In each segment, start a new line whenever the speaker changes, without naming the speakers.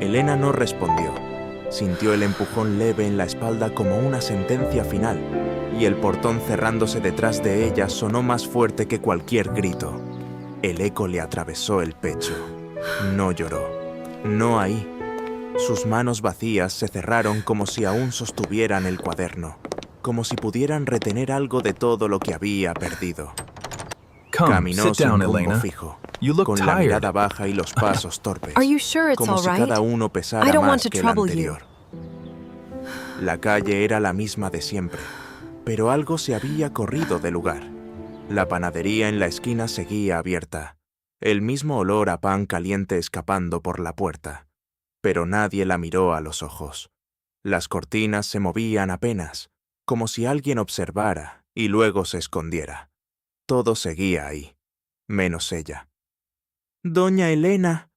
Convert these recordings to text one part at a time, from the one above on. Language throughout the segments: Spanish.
Elena no respondió. Sintió el empujón leve en la espalda como una sentencia final, y el portón cerrándose detrás de ella sonó más fuerte que cualquier grito. El eco le atravesó el pecho. No lloró. No ahí. Sus manos vacías se cerraron como si aún sostuvieran el cuaderno, como si pudieran retener algo de todo lo que había perdido.
Come,
Caminó
sit down,
sin rumbo
Elena.
fijo,
You look
con la
tired.
mirada baja y los pasos torpes,
Are you sure it's
como
all
si
right?
cada uno
I
pesara
don't want
más
to
que el
trouble you.
anterior. La calle era la misma de siempre, pero algo se había corrido de lugar. La panadería en la esquina seguía abierta, el mismo olor a pan caliente escapando por la puerta, pero nadie la miró a los ojos. Las cortinas se movían apenas, como si alguien observara y luego se escondiera. Todo seguía ahí, menos ella. «Doña Elena».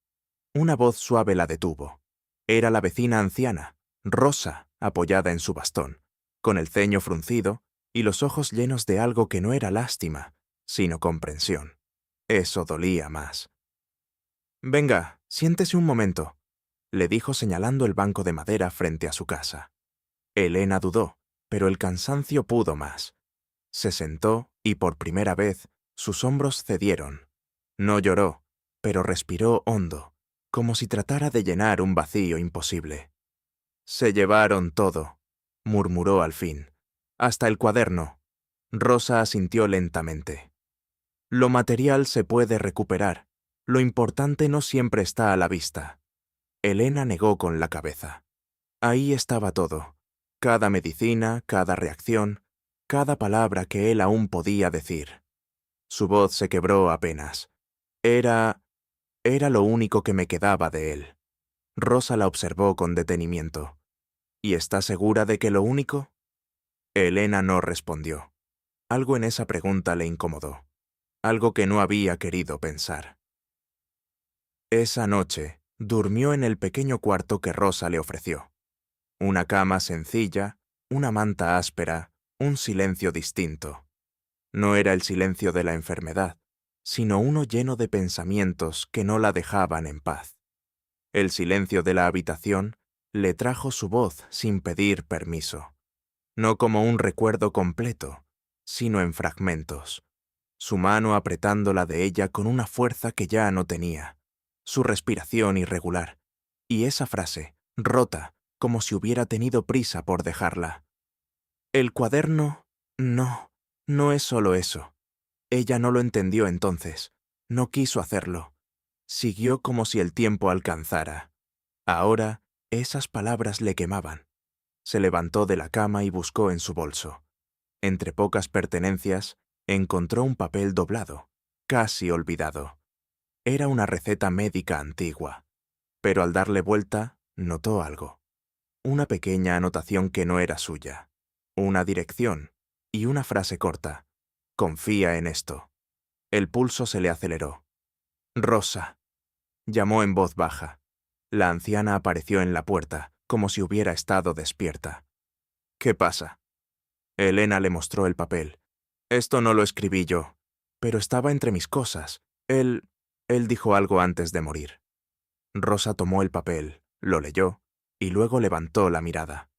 Una voz suave la detuvo. Era la vecina anciana, Rosa, apoyada en su bastón, con el ceño fruncido y los ojos llenos de algo que no era lástima, sino comprensión. Eso dolía más. «Venga, siéntese un momento», le dijo señalando el banco de madera frente a su casa. Elena dudó, pero el cansancio pudo más. Se sentó y por primera vez sus hombros cedieron. No lloró, pero respiró hondo, como si tratara de llenar un vacío imposible. «Se llevaron todo», murmuró al fin. «Hasta el cuaderno». Rosa asintió lentamente. «Lo material se puede recuperar. Lo importante no siempre está a la vista». Elena negó con la cabeza. Ahí estaba todo. Cada medicina, cada reacción, cada palabra que él aún podía decir. Su voz se quebró apenas. Era lo único que me quedaba de él. Rosa la observó con detenimiento. «¿Y está segura de que lo único?» Elena no respondió. Algo en esa pregunta le incomodó. Algo que no había querido pensar. Esa noche, durmió en el pequeño cuarto que Rosa le ofreció. Una cama sencilla, una manta áspera, un silencio distinto. No era el silencio de la enfermedad, sino uno lleno de pensamientos que no la dejaban en paz. El silencio de la habitación le trajo su voz sin pedir permiso, no como un recuerdo completo, sino en fragmentos. Su mano apretando la de ella con una fuerza que ya no tenía, su respiración irregular, y esa frase, rota, como si hubiera tenido prisa por dejarla. «El cuaderno, no es solo eso». Ella no lo entendió entonces, no quiso hacerlo. Siguió como si el tiempo alcanzara. Ahora, esas palabras le quemaban. Se levantó de la cama y buscó en su bolso. Entre pocas pertenencias, encontró un papel doblado, casi olvidado. Era una receta médica antigua, pero al darle vuelta, notó algo. Una pequeña anotación que no era suya, una dirección y una frase corta. «Confía en esto». El pulso se le aceleró. «Rosa», llamó en voz baja. La anciana apareció en la puerta, como si hubiera estado despierta. «¿Qué pasa?» Elena le mostró el papel. «Esto no lo escribí yo, pero estaba entre mis cosas. Él dijo algo antes de morir». Rosa tomó el papel, lo leyó, y luego levantó la mirada.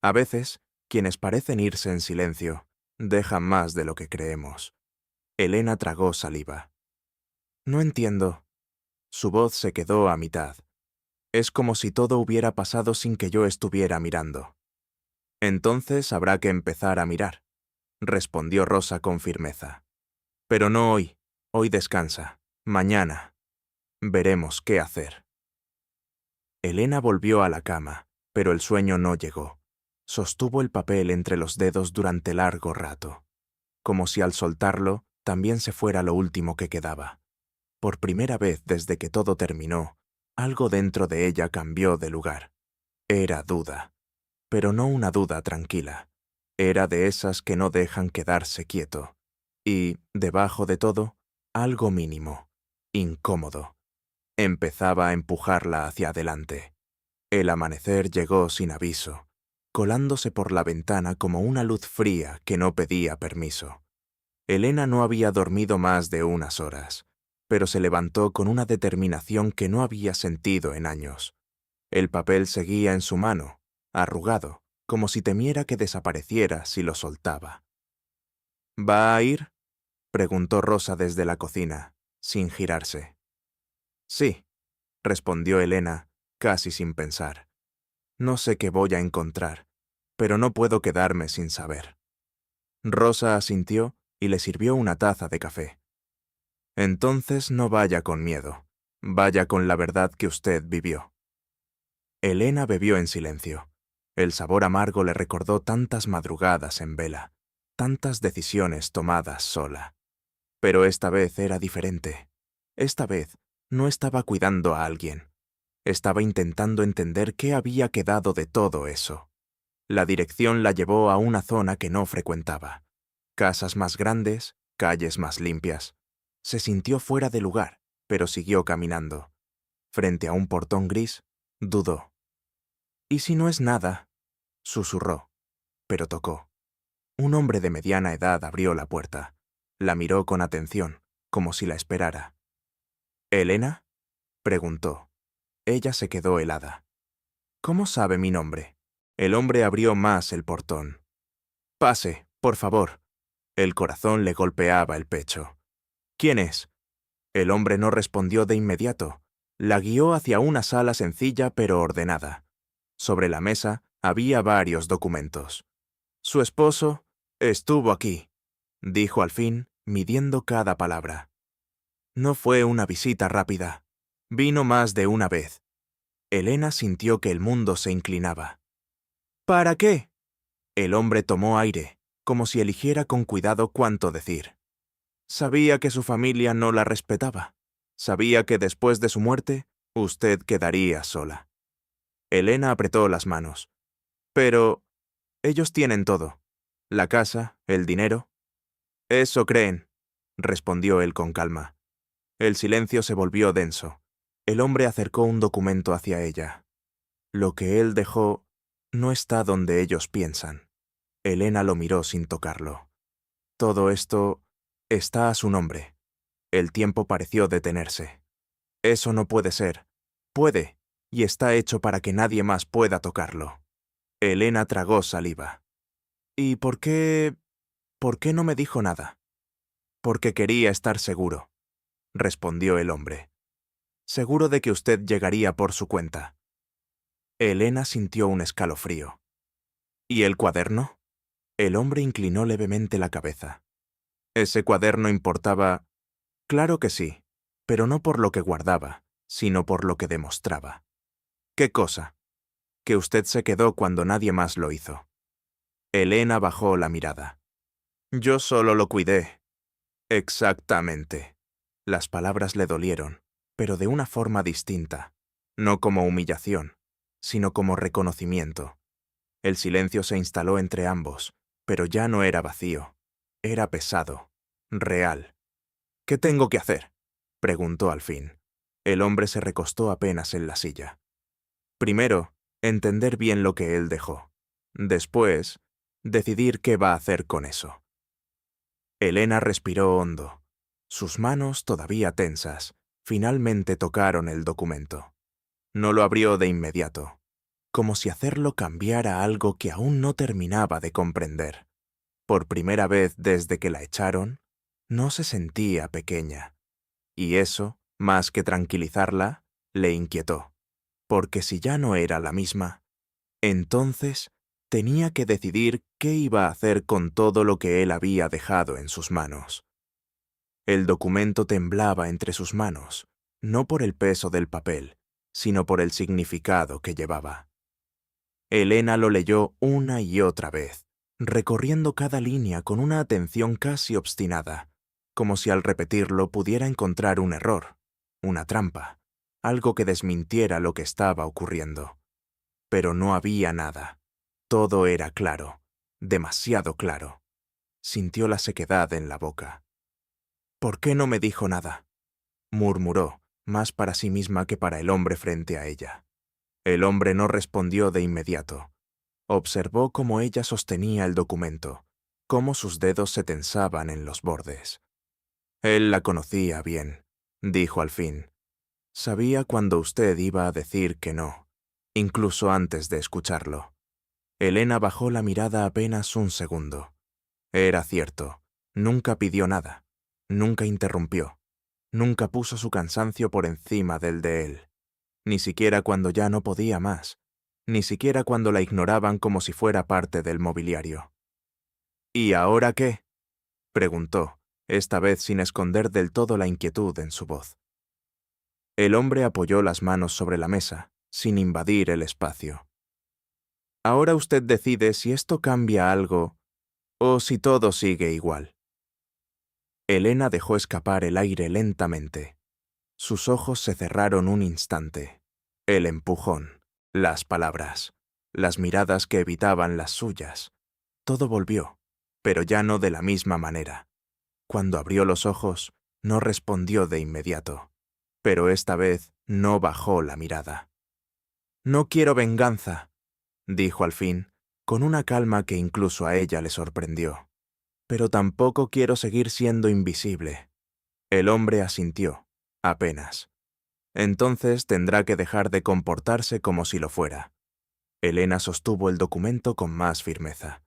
A veces, quienes parecen irse en silencio, dejan más de lo que creemos. Elena tragó saliva. «No entiendo». Su voz se quedó a mitad. «Es como si todo hubiera pasado sin que yo estuviera mirando». «Entonces habrá que empezar a mirar», respondió Rosa con firmeza. «Pero no hoy. Hoy descansa. Mañana. Veremos qué hacer». Elena volvió a la cama, pero el sueño no llegó. Sostuvo el papel entre los dedos durante largo rato, como si al soltarlo también se fuera lo último que quedaba. Por primera vez desde que todo terminó, algo dentro de ella cambió de lugar. Era duda, pero no una duda tranquila. Era de esas que no dejan quedarse quieto. Y, debajo de todo, algo mínimo, incómodo. Empezaba a empujarla hacia adelante. El amanecer llegó sin aviso, colándose por la ventana como una luz fría que no pedía permiso. Elena no había dormido más de unas horas, pero se levantó con una determinación que no había sentido en años. El papel seguía en su mano, arrugado, como si temiera que desapareciera si lo soltaba. ¿Va a ir?, preguntó Rosa desde la cocina, sin girarse. Sí, respondió Elena, casi sin pensar. No sé qué voy a encontrar, pero no puedo quedarme sin saber. Rosa asintió y le sirvió una taza de café. Entonces no vaya con miedo, vaya con la verdad que usted vivió. Elena bebió en silencio. El sabor amargo le recordó tantas madrugadas en vela, tantas decisiones tomadas sola. Pero esta vez era diferente. Esta vez no estaba cuidando a alguien. Estaba intentando entender qué había quedado de todo eso. La dirección la llevó a una zona que no frecuentaba. Casas más grandes, calles más limpias. Se sintió fuera de lugar, pero siguió caminando. Frente a un portón gris, dudó. ¿Y si no es nada?, susurró, pero tocó. Un hombre de mediana edad abrió la puerta. La miró con atención, como si la esperara. ¿Elena?, preguntó. Ella se quedó helada. ¿Cómo sabe mi nombre? El hombre abrió más el portón. Pase, por favor. El corazón le golpeaba el pecho. ¿Quién es? El hombre no respondió de inmediato. La guió hacia una sala sencilla pero ordenada. Sobre la mesa había varios documentos. Su esposo estuvo aquí, dijo al fin, midiendo cada palabra. No fue una visita rápida. Vino más de una vez. Elena sintió que el mundo se inclinaba. ¿Para qué? El hombre tomó aire, como si eligiera con cuidado cuánto decir. Sabía que su familia no la respetaba. Sabía que después de su muerte, usted quedaría sola. Elena apretó las manos. Pero ellos tienen todo. La casa, el dinero. Eso creen, respondió él con calma. El silencio se volvió denso. El hombre acercó un documento hacia ella. Lo que él dejó no está donde ellos piensan. Elena lo miró sin tocarlo. Todo esto está a su nombre. El tiempo pareció detenerse. Eso no puede ser. Puede, y está hecho para que nadie más pueda tocarlo. Elena tragó saliva. ¿Y por qué no me dijo nada? Porque quería estar seguro, respondió el hombre. Seguro de que usted llegaría por su cuenta. Elena sintió un escalofrío. ¿Y el cuaderno? El hombre inclinó levemente la cabeza. ¿Ese cuaderno importaba? Claro que sí, pero no por lo que guardaba, sino por lo que demostraba. ¿Qué cosa? Que usted se quedó cuando nadie más lo hizo. Elena bajó la mirada. Yo solo lo cuidé. Exactamente. Las palabras le dolieron, pero de una forma distinta, no como humillación, sino como reconocimiento. El silencio se instaló entre ambos, pero ya no era vacío. Era pesado, real. ¿Qué tengo que hacer?, preguntó al fin. El hombre se recostó apenas en la silla. Primero, entender bien lo que él dejó. Después, decidir qué va a hacer con eso. Elena respiró hondo. Sus manos, todavía tensas, finalmente tocaron el documento. No lo abrió de inmediato, como si hacerlo cambiara algo que aún no terminaba de comprender. Por primera vez desde que la echaron, no se sentía pequeña. Y eso, más que tranquilizarla, le inquietó. Porque si ya no era la misma, entonces tenía que decidir qué iba a hacer con todo lo que él había dejado en sus manos. El documento temblaba entre sus manos, no por el peso del papel, sino por el significado que llevaba. Elena lo leyó una y otra vez, recorriendo cada línea con una atención casi obstinada, como si al repetirlo pudiera encontrar un error, una trampa, algo que desmintiera lo que estaba ocurriendo. Pero no había nada. Todo era claro, demasiado claro. Sintió la sequedad en la boca. «¿Por qué no me dijo nada?», murmuró, más para sí misma que para el hombre frente a ella. El hombre no respondió de inmediato. Observó cómo ella sostenía el documento, cómo sus dedos se tensaban en los bordes. Él la conocía bien, dijo al fin. Sabía cuando usted iba a decir que no. incluso antes de escucharlo. Elena bajó la mirada apenas un segundo. Era cierto, nunca pidió nada, nunca interrumpió, nunca puso su cansancio por encima del de él, ni siquiera cuando ya no podía más, ni siquiera cuando la ignoraban como si fuera parte del mobiliario. ¿Y ahora qué?, preguntó, esta vez sin esconder del todo la inquietud en su voz. El hombre apoyó las manos sobre la mesa, sin invadir el espacio. Ahora usted decide si esto cambia algo o si todo sigue igual. Elena dejó escapar el aire lentamente. Sus ojos se cerraron un instante. El empujón, las palabras, las miradas que evitaban las suyas. Todo volvió, pero ya no de la misma manera. Cuando abrió los ojos, no respondió de inmediato, pero esta vez no bajó la mirada. «No quiero venganza», dijo al fin, con una calma que incluso a ella le sorprendió. «Pero tampoco quiero seguir siendo invisible». El hombre asintió, apenas. Entonces tendrá que dejar de comportarse como si lo fuera. Elena sostuvo el documento con más firmeza.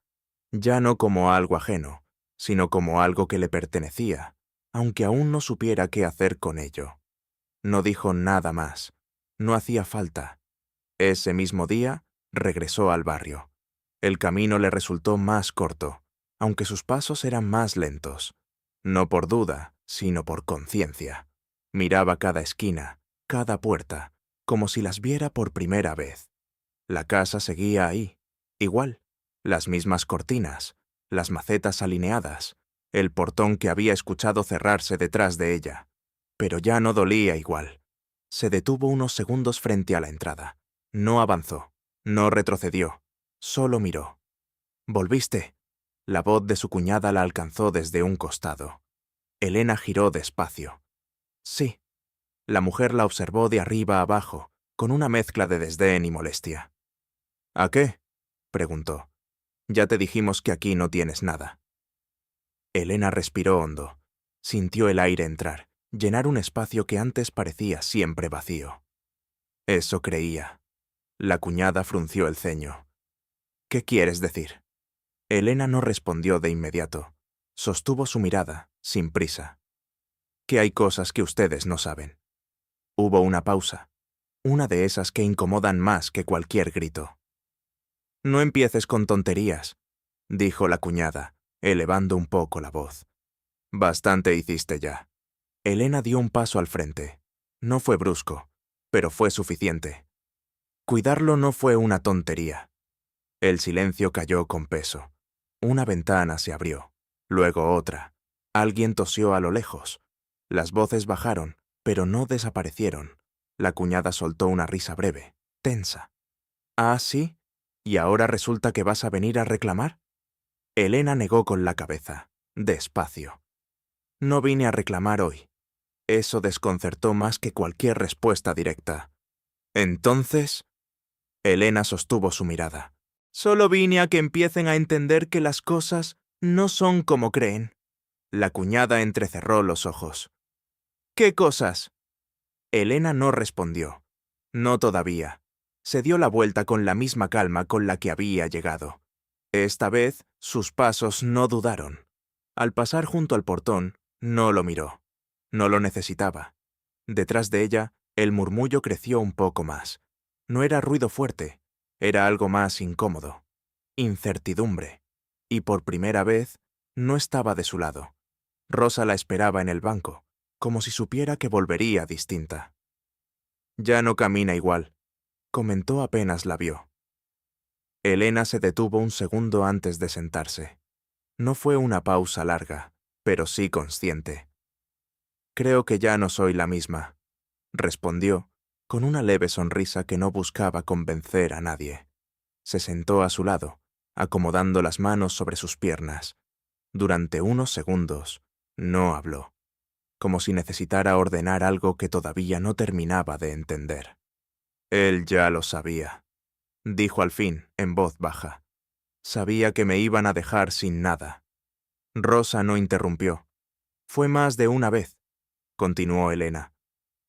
Ya no como algo ajeno, sino como algo que le pertenecía, aunque aún no supiera qué hacer con ello. No dijo nada más. No hacía falta. Ese mismo día, regresó al barrio. El camino le resultó más corto, aunque sus pasos eran más lentos. No por duda, sino por conciencia. Miraba cada esquina, cada puerta, como si las viera por primera vez. La casa seguía ahí, igual, las mismas cortinas, las macetas alineadas, el portón que había escuchado cerrarse detrás de ella. Pero ya no dolía igual. Se detuvo unos segundos frente a la entrada. No avanzó, no retrocedió, solo miró. «¿Volviste?» La voz de su cuñada la alcanzó desde un costado. Elena giró despacio. «Sí». La mujer la observó de arriba a abajo, con una mezcla de desdén y molestia. «¿A qué?», preguntó. «Ya te dijimos que aquí no tienes nada». Elena respiró hondo. Sintió el aire entrar, llenar un espacio que antes parecía siempre vacío. Eso creía. La cuñada frunció el ceño. «¿Qué quieres decir?». Elena no respondió de inmediato. Sostuvo su mirada, sin prisa. «Que hay cosas que ustedes no saben». Hubo una pausa, una de esas que incomodan más que cualquier grito. «No empieces con tonterías», dijo la cuñada, elevando un poco la voz. «Bastante hiciste ya». Elena dio un paso al frente. No fue brusco, pero fue suficiente. Cuidarlo no fue una tontería. El silencio cayó con peso. Una ventana se abrió, luego otra. Alguien tosió a lo lejos. Las voces bajaron, pero no desaparecieron. La cuñada soltó una risa breve, tensa. «¿Ah, sí? ¿Y ahora resulta que vas a venir a reclamar?». Elena negó con la cabeza, despacio. «No vine a reclamar hoy». Eso desconcertó más que cualquier respuesta directa. «¿Entonces?». Elena sostuvo su mirada. «Solo vine a que empiecen a entender que las cosas no son como creen». La cuñada entrecerró los ojos. «¿Qué cosas?». Elena no respondió. No todavía. Se dio la vuelta con la misma calma con la que había llegado. Esta vez, sus pasos no dudaron. Al pasar junto al portón, no lo miró. No lo necesitaba. Detrás de ella, el murmullo creció un poco más. No era ruido fuerte, era algo más incómodo. Incertidumbre. Y por primera vez, no estaba de su lado. Rosa la esperaba en el banco, como si supiera que volvería distinta. «Ya no camina igual», comentó apenas la vio. Elena se detuvo un segundo antes de sentarse. No fue una pausa larga, pero sí consciente. «Creo que ya no soy la misma», respondió, con una leve sonrisa que no buscaba convencer a nadie. Se sentó a su lado, acomodando las manos sobre sus piernas. Durante unos segundos, no habló, como si necesitara ordenar algo que todavía no terminaba de entender. «Él ya lo sabía», dijo al fin, en voz baja. «Sabía que me iban a dejar sin nada». Rosa no interrumpió. «Fue más de una vez», continuó Elena.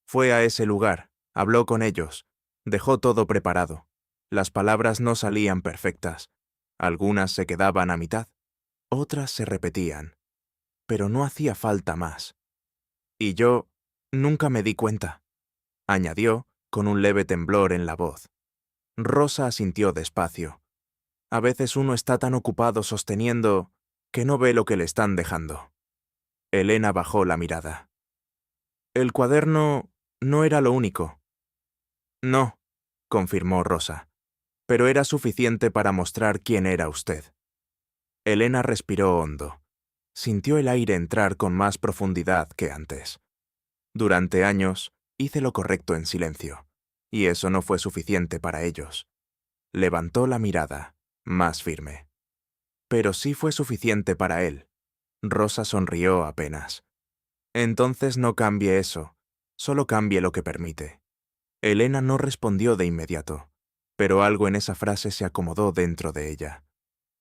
«Fue a ese lugar, habló con ellos, dejó todo preparado. Las palabras no salían perfectas. Algunas se quedaban a mitad, otras se repetían. Pero no hacía falta más. Y yo nunca me di cuenta, añadió con un leve temblor en la voz. Rosa asintió despacio. A veces uno está tan ocupado sosteniendo que no ve lo que le están dejando. Elena bajó la mirada. El cuaderno no era lo único. No, confirmó Rosa, pero era suficiente para mostrar quién era usted. Elena respiró hondo. Sintió el aire entrar con más profundidad que antes. Durante años, hice lo correcto en silencio, y eso no fue suficiente para ellos. Levantó la mirada, más firme. Pero sí fue suficiente para él. Rosa sonrió apenas. Entonces no cambie eso, solo cambie lo que permite. Elena no respondió de inmediato, pero algo en esa frase se acomodó dentro de ella.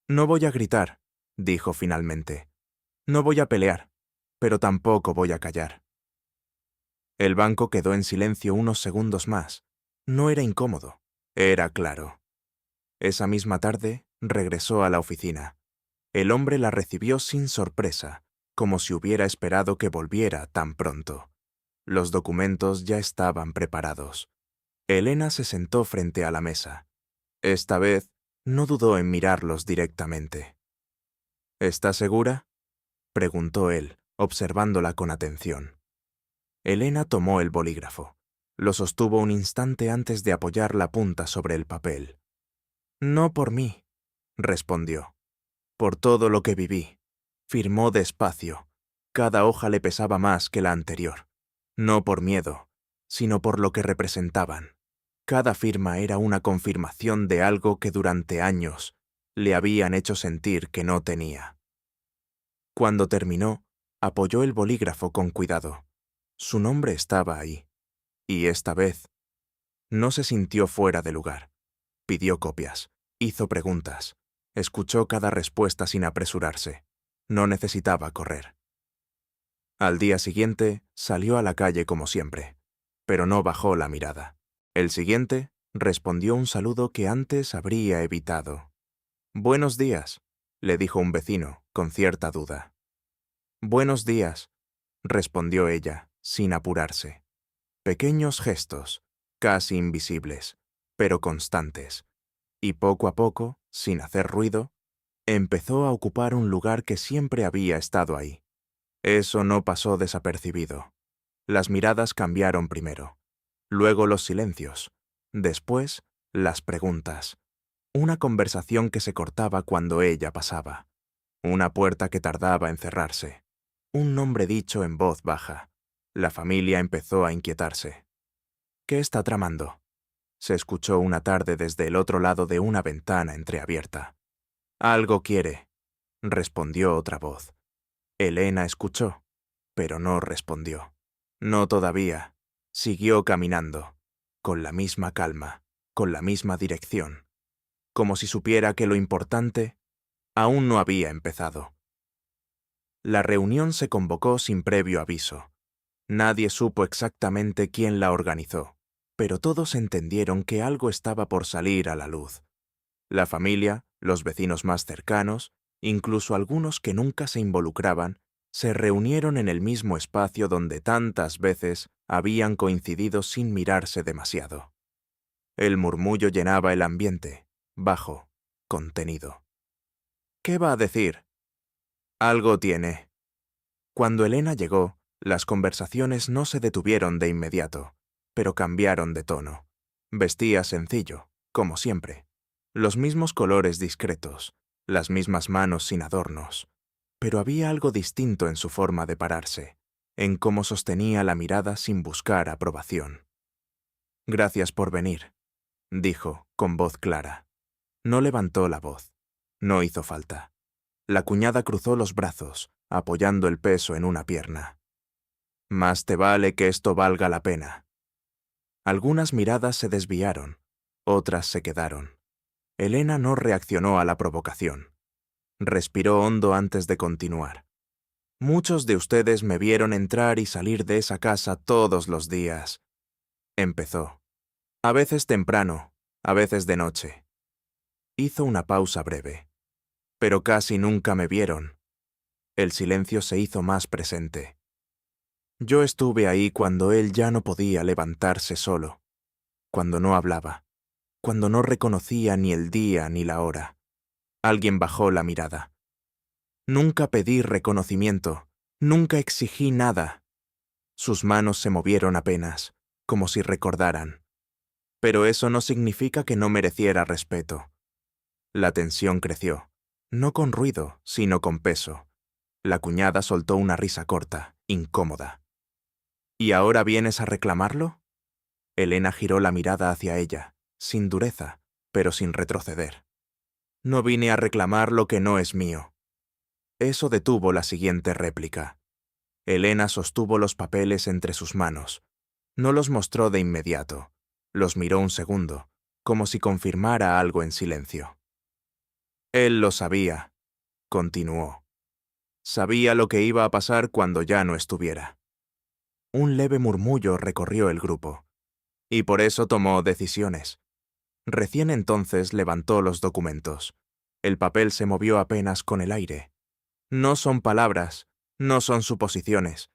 No voy a gritar, dijo finalmente. No voy a pelear, pero tampoco voy a callar. El banco quedó en silencio unos segundos más. No era incómodo, era claro. Esa misma tarde regresó a la oficina. El hombre la recibió sin sorpresa, como si hubiera esperado que volviera tan pronto. Los documentos ya estaban preparados. Elena se sentó frente a la mesa. Esta vez no dudó en mirarlos directamente. ¿Está segura?, preguntó él, observándola con atención. Elena tomó el bolígrafo. Lo sostuvo un instante antes de apoyar la punta sobre el papel. No por mí, respondió. Por todo lo que viví. Firmó despacio. Cada hoja le pesaba más que la anterior. No por miedo, sino por lo que representaban. Cada firma era una confirmación de algo que durante años le habían hecho sentir que no tenía. Cuando terminó, apoyó el bolígrafo con cuidado. Su nombre estaba ahí. Y esta vez no se sintió fuera de lugar. Pidió copias, hizo preguntas, escuchó cada respuesta sin apresurarse. No necesitaba correr. Al día siguiente salió a la calle como siempre, pero no bajó la mirada. El siguiente respondió un saludo que antes habría evitado. «Buenos días», le dijo un vecino, con cierta duda. «Buenos días», respondió ella, sin apurarse. Pequeños gestos, casi invisibles, pero constantes, y poco a poco, sin hacer ruido, empezó a ocupar un lugar que siempre había estado ahí. Eso no pasó desapercibido. Las miradas cambiaron primero, luego los silencios, después las preguntas. Una conversación que se cortaba cuando ella pasaba, una puerta que tardaba en cerrarse, un nombre dicho en voz baja. La familia empezó a inquietarse. «¿Qué está tramando?», se escuchó una tarde desde el otro lado de una ventana entreabierta. «Algo quiere», respondió otra voz. Elena escuchó, pero no respondió. No todavía. Siguió caminando, con la misma calma, con la misma dirección, como si supiera que lo importante aún no había empezado. La reunión se convocó sin previo aviso. Nadie supo exactamente quién la organizó, pero todos entendieron que algo estaba por salir a la luz. La familia, los vecinos más cercanos, incluso algunos que nunca se involucraban, se reunieron en el mismo espacio donde tantas veces habían coincidido sin mirarse demasiado. El murmullo llenaba el ambiente, bajo, contenido. «¿Qué va a decir?». «Algo tiene». Cuando Elena llegó, las conversaciones no se detuvieron de inmediato, pero cambiaron de tono. Vestía sencillo, como siempre. Los mismos colores discretos, las mismas manos sin adornos. Pero había algo distinto en su forma de pararse, en cómo sostenía la mirada sin buscar aprobación. «Gracias por venir», dijo, con voz clara. No levantó la voz. No hizo falta. La cuñada cruzó los brazos, apoyando el peso en una pierna. «Más te vale que esto valga la pena». Algunas miradas se desviaron, otras se quedaron. Elena no reaccionó a la provocación. Respiró hondo antes de continuar. «Muchos de ustedes me vieron entrar y salir de esa casa todos los días», empezó. «A veces temprano, A veces de noche. Hizo una pausa breve. Pero casi nunca me vieron. El silencio se hizo más presente. Yo estuve ahí cuando él ya no podía levantarse solo, cuando no hablaba, cuando no reconocía ni el día ni la hora. Alguien bajó la mirada. Nunca pedí reconocimiento, nunca exigí nada. Sus manos se movieron apenas, como si recordaran. Pero eso no significa que no mereciera respeto. La tensión creció, no con ruido, sino con peso. La cuñada soltó una risa corta, incómoda. ¿Y ahora vienes a reclamarlo? Elena giró la mirada hacia ella, sin dureza, pero sin retroceder. No vine a reclamar lo que no es mío. Eso detuvo la siguiente réplica. Elena sostuvo los papeles entre sus manos. No los mostró de inmediato. Los miró un segundo, como si confirmara algo en silencio. Él lo sabía, continuó. Sabía lo que iba a pasar cuando ya no estuviera. Un leve murmullo recorrió el grupo. Y por eso tomó decisiones. Recién entonces levantó los documentos. El papel se movió apenas con el aire. No son palabras, no son suposiciones.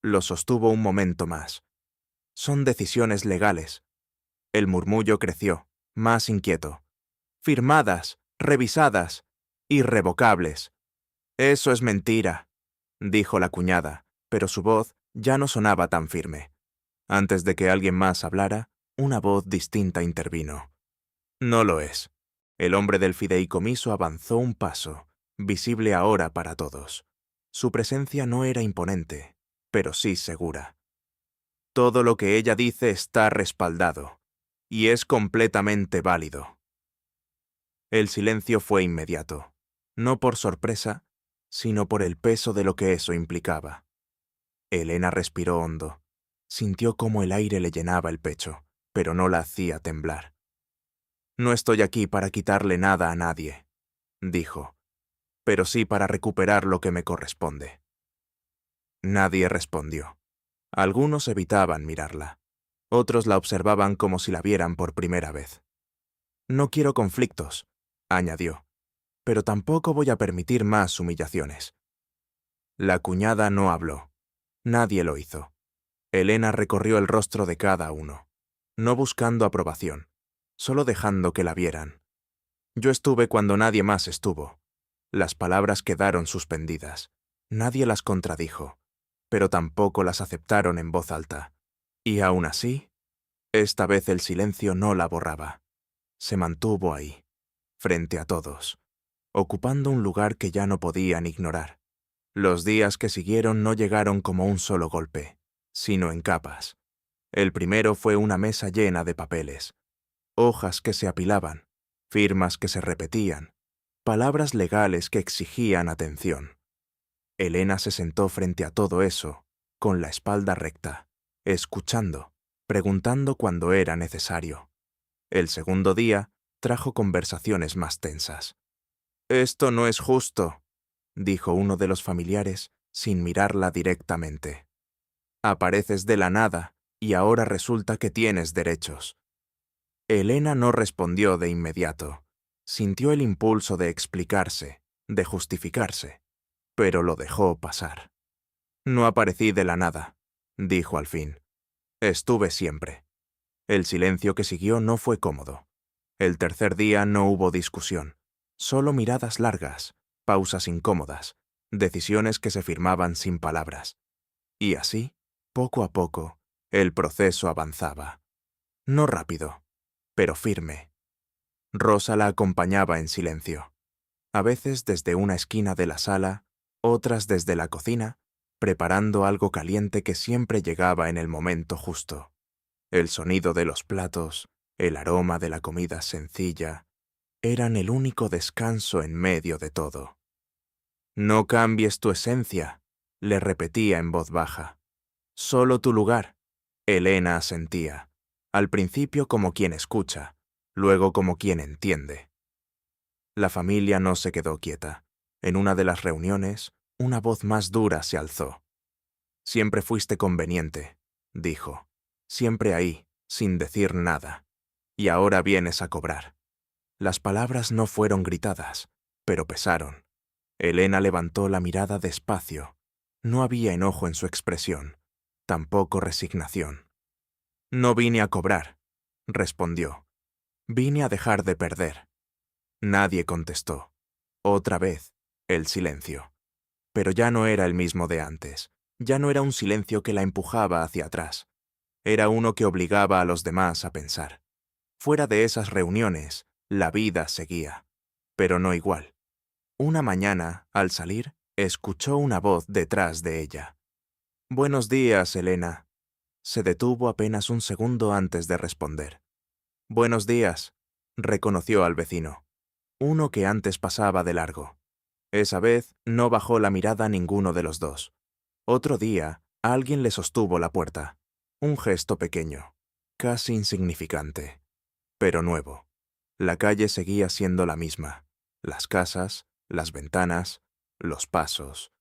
Lo sostuvo un momento más. Son decisiones legales. El murmullo creció, más inquieto. Firmadas, revisadas, irrevocables. Eso es mentira, dijo la cuñada, pero su voz ya no sonaba tan firme. Antes de que alguien más hablara, una voz distinta intervino. No lo es. El hombre del fideicomiso avanzó un paso, visible ahora para todos. Su presencia no era imponente, pero sí segura. Todo lo que ella dice está respaldado, y es completamente válido. El silencio fue inmediato, no por sorpresa, sino por el peso de lo que eso implicaba. Elena respiró hondo. Sintió cómo el aire le llenaba el pecho, pero no la hacía temblar. No estoy aquí para quitarle nada a nadie, dijo, pero sí para recuperar lo que me corresponde. Nadie respondió. Algunos evitaban mirarla. Otros la observaban como si la vieran por primera vez. No quiero conflictos, añadió, pero tampoco voy a permitir más humillaciones. La cuñada no habló. Nadie lo hizo. Elena recorrió el rostro de cada uno, no buscando aprobación, solo dejando que la vieran. Yo estuve cuando nadie más estuvo. Las palabras quedaron suspendidas. Nadie las contradijo, pero tampoco las aceptaron en voz alta. Y aún así, esta vez el silencio no la borraba. Se mantuvo ahí, frente a todos, ocupando un lugar que ya no podían ignorar. Los días que siguieron no llegaron como un solo golpe, sino en capas. El primero fue una mesa llena de papeles, hojas que se apilaban, firmas que se repetían, palabras legales que exigían atención. Elena se sentó frente a todo eso, con la espalda recta, escuchando, preguntando cuando era necesario. El segundo día trajo conversaciones más tensas. «Esto no es justo», dijo uno de los familiares sin mirarla directamente. «Apareces de la nada y ahora resulta que tienes derechos». Elena no respondió de inmediato. Sintió el impulso de explicarse, de justificarse, pero lo dejó pasar. «No aparecí de la nada», dijo al fin. «Estuve siempre». El silencio que siguió no fue cómodo. El tercer día no hubo discusión, solo miradas largas, pausas incómodas, decisiones que se firmaban sin palabras. Y así, poco a poco, el proceso avanzaba. No rápido, pero firme. Rosa la acompañaba en silencio. A veces desde una esquina de la sala, otras desde la cocina, preparando algo caliente que siempre llegaba en el momento justo. El sonido de los platos, el aroma de la comida sencilla, eran el único descanso en medio de todo. «No cambies tu esencia», le repetía en voz baja. «Solo tu lugar». Elena asentía, al principio como quien escucha, luego como quien entiende. La familia no se quedó quieta. En una de las reuniones, una voz más dura se alzó. «Siempre fuiste conveniente», dijo. «Siempre ahí, sin decir nada. Y ahora vienes a cobrar. Las palabras no fueron gritadas, pero pesaron. Elena levantó la mirada despacio. No había enojo en su expresión, tampoco resignación. No vine a cobrar, respondió. Vine a dejar de perder. Nadie contestó. Otra vez, el silencio. Pero ya no era el mismo de antes. Ya no era un silencio que la empujaba hacia atrás. Era uno que obligaba a los demás a pensar. Fuera de esas reuniones, la vida seguía. Pero no igual. Una mañana, al salir, escuchó una voz detrás de ella. «Buenos días, Elena». Se detuvo apenas un segundo antes de responder. «Buenos días», reconoció al vecino. Uno que antes pasaba de largo. Esa vez no bajó la mirada ninguno de los dos. Otro día, alguien le sostuvo la puerta. Un gesto pequeño, casi insignificante, pero nuevo. La calle seguía siendo la misma. Las casas, las ventanas, los pasos,